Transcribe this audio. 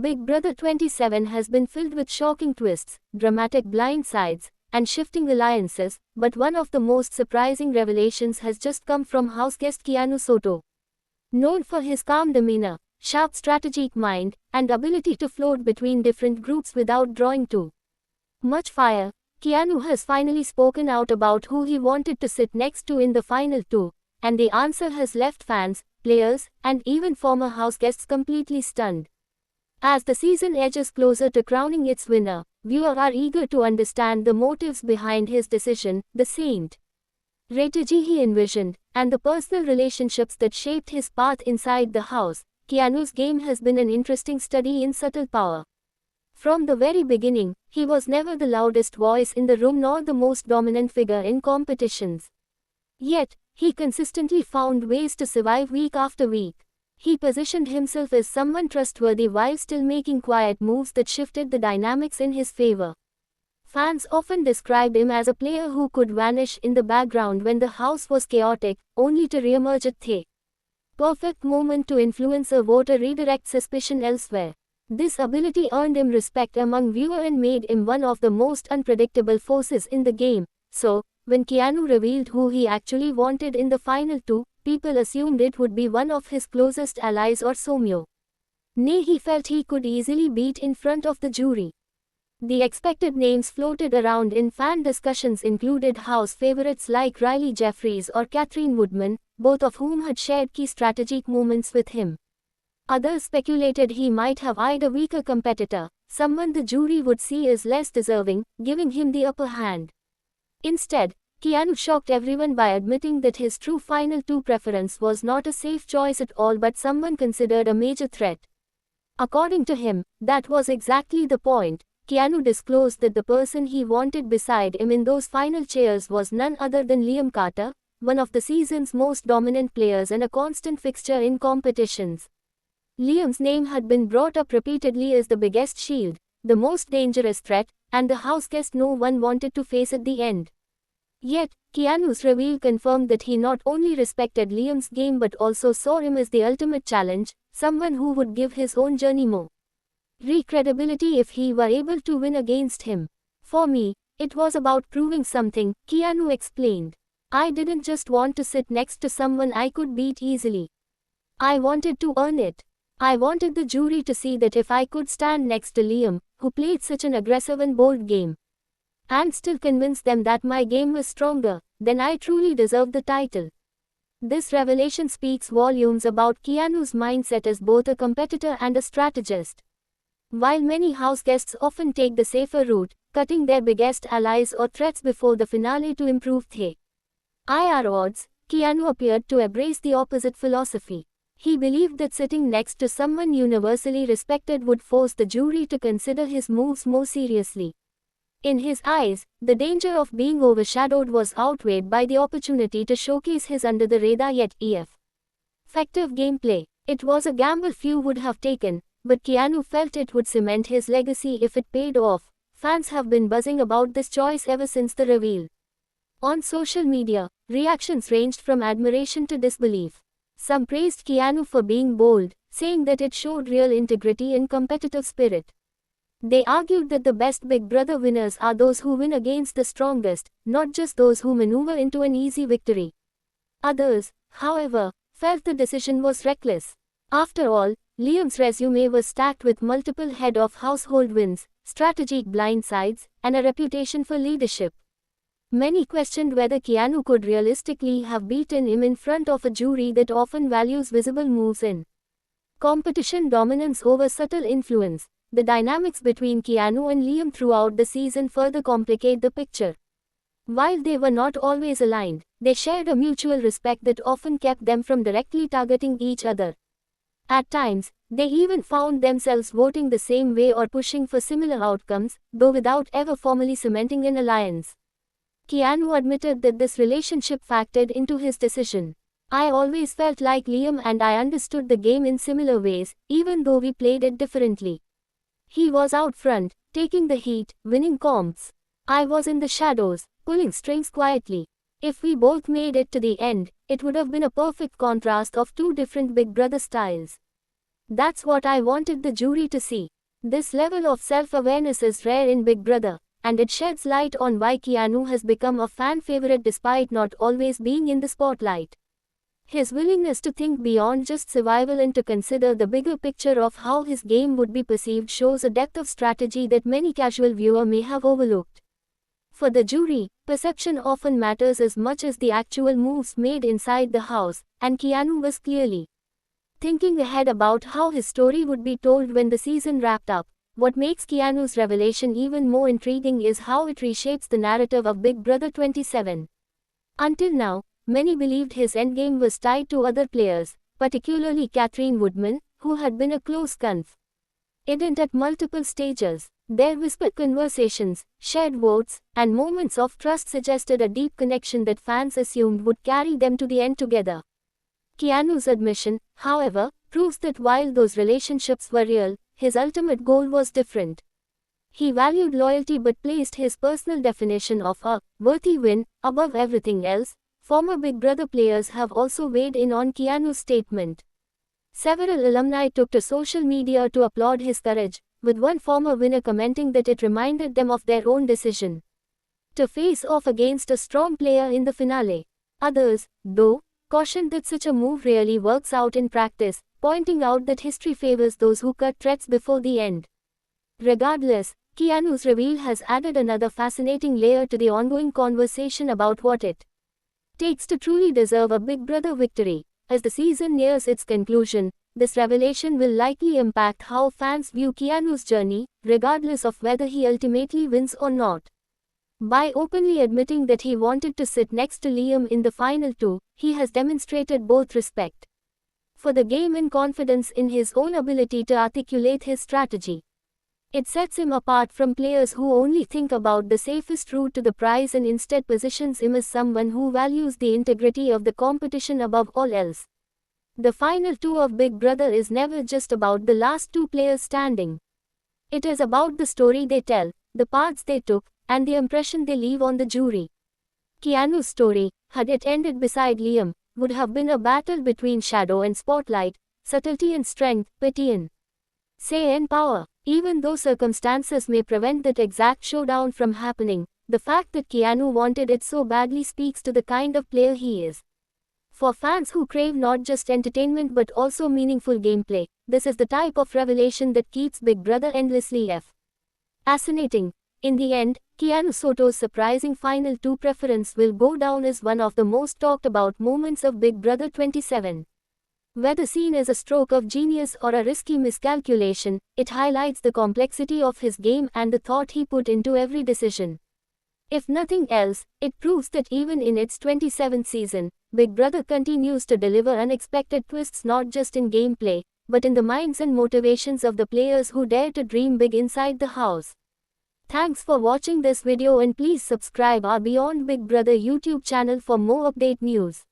Big Brother 27 has been filled with shocking twists, dramatic blindsides, and shifting alliances, but one of the most surprising revelations has just come from house guest Keanu Soto. Known for his calm demeanor, sharp strategic mind, and ability to float between different groups without drawing too much fire, Keanu has finally spoken out about who he wanted to sit next to in the final two, and the answer has left fans, players, and even former house guests completely stunned. As the season edges closer to crowning its winner, viewers are eager to understand the motives behind his decision, the saint strategy he envisioned, and the personal relationships that shaped his path inside the house. Keanu's game has been an interesting study in subtle power. From the very beginning, he was never the loudest voice in the room nor the most dominant figure in competitions. Yet, he consistently found ways to survive week after week. He positioned himself as someone trustworthy while still making quiet moves that shifted the dynamics in his favor. Fans often described him as a player who could vanish in the background when the house was chaotic, only to reemerge at the perfect moment to influence a vote or redirect suspicion elsewhere. This ability earned him respect among viewers and made him one of the most unpredictable forces in the game. So, when Keanu revealed who he actually wanted in the final two, people assumed it would be one of his closest allies or Somyo. Nay, he felt he could easily beat in front of the jury. The expected names floated around in fan discussions included house favorites like Riley Jeffries or Catherine Woodman, both of whom had shared key strategic moments with him. Others speculated he might have eyed a weaker competitor, someone the jury would see as less deserving, giving him the upper hand. Instead, Keanu shocked everyone by admitting that his true final two preference was not a safe choice at all but someone considered a major threat. According to him, that was exactly the point. Keanu disclosed that the person he wanted beside him in those final chairs was none other than Liam Carter, one of the season's most dominant players and a constant fixture in competitions. Liam's name had been brought up repeatedly as the biggest shield, the most dangerous threat, and the house guest no one wanted to face at the end. Yet, Keanu's reveal confirmed that he not only respected Liam's game but also saw him as the ultimate challenge, someone who would give his own journey more credibility if he were able to win against him. For me, it was about proving something, Keanu explained. I didn't just want to sit next to someone I could beat easily. I wanted to earn it. I wanted the jury to see that if I could stand next to Liam, who played such an aggressive and bold game, and still convince them that my game was stronger, then I truly deserved the title. This revelation speaks volumes about Keanu's mindset as both a competitor and a strategist. While many house guests often take the safer route, cutting their biggest allies or threats before the finale to improve their IR odds, Keanu appeared to embrace the opposite philosophy. He believed that sitting next to someone universally respected would force the jury to consider his moves more seriously. In his eyes, the danger of being overshadowed was outweighed by the opportunity to showcase his under-the-radar yet effective gameplay. It was a gamble few would have taken, but Keanu felt it would cement his legacy if it paid off. Fans have been buzzing about this choice ever since the reveal. On social media, reactions ranged from admiration to disbelief. Some praised Keanu for being bold, saying that it showed real integrity and competitive spirit. They argued that the best Big Brother winners are those who win against the strongest, not just those who maneuver into an easy victory. Others, however, felt the decision was reckless. After all, Liam's resume was stacked with multiple head of household wins, strategic blindsides, and a reputation for leadership. Many questioned whether Keanu could realistically have beaten him in front of a jury that often values visible moves in competition dominance over subtle influence. The dynamics between Keanu and Liam throughout the season further complicate the picture. While they were not always aligned, they shared a mutual respect that often kept them from directly targeting each other. At times, they even found themselves voting the same way or pushing for similar outcomes, though without ever formally cementing an alliance. Keanu admitted that this relationship factored into his decision. I always felt like Liam and I understood the game in similar ways, even though we played it differently. He was out front, taking the heat, winning comps. I was in the shadows, pulling strings quietly. If we both made it to the end, it would have been a perfect contrast of two different Big Brother styles. That's what I wanted the jury to see. This level of self-awareness is rare in Big Brother, and it sheds light on why Keanu has become a fan favorite despite not always being in the spotlight. His willingness to think beyond just survival and to consider the bigger picture of how his game would be perceived shows a depth of strategy that many casual viewers may have overlooked. For the jury, perception often matters as much as the actual moves made inside the house, and Keanu was clearly thinking ahead about how his story would be told when the season wrapped up. What makes Keanu's revelation even more intriguing is how it reshapes the narrative of Big Brother 27. Until now, many believed his endgame was tied to other players, particularly Catherine Woodman, who had been a close confidant at multiple stages. Their whispered conversations, shared votes, and moments of trust suggested a deep connection that fans assumed would carry them to the end together. Keanu's admission, however, proves that while those relationships were real, his ultimate goal was different. He valued loyalty but placed his personal definition of a worthy win above everything else. Former Big Brother players have also weighed in on Keanu's statement. Several alumni took to social media to applaud his courage, with one former winner commenting that it reminded them of their own decision to face off against a strong player in the finale. Others, though, cautioned that such a move rarely works out in practice, pointing out that history favors those who cut threats before the end. Regardless, Keanu's reveal has added another fascinating layer to the ongoing conversation about what it takes to truly deserve a Big Brother victory. As the season nears its conclusion, this revelation will likely impact how fans view Keanu's journey, regardless of whether he ultimately wins or not. By openly admitting that he wanted to sit next to Liam in the final two, he has demonstrated both respect for the game and confidence in his own ability to articulate his strategy. It sets him apart from players who only think about the safest route to the prize and instead positions him as someone who values the integrity of the competition above all else. The final two of Big Brother is never just about the last two players standing. It is about the story they tell, the paths they took, and the impression they leave on the jury. Keanu's story, had it ended beside Liam, would have been a battle between shadow and spotlight, subtlety and strength, pity and say and power. Even though circumstances may prevent that exact showdown from happening, the fact that Keanu wanted it so badly speaks to the kind of player he is. For fans who crave not just entertainment but also meaningful gameplay, this is the type of revelation that keeps Big Brother endlessly fascinating. In the end, Keanu Soto's surprising final two preference will go down as one of the most talked about moments of Big Brother 27. Whether seen as a stroke of genius or a risky miscalculation, it highlights the complexity of his game and the thought he put into every decision. If nothing else, it proves that even in its 27th season, Big Brother continues to deliver unexpected twists not just in gameplay, but in the minds and motivations of the players who dare to dream big inside the house. Thanks for watching this video and please subscribe our Beyond Big Brother YouTube channel for more update news.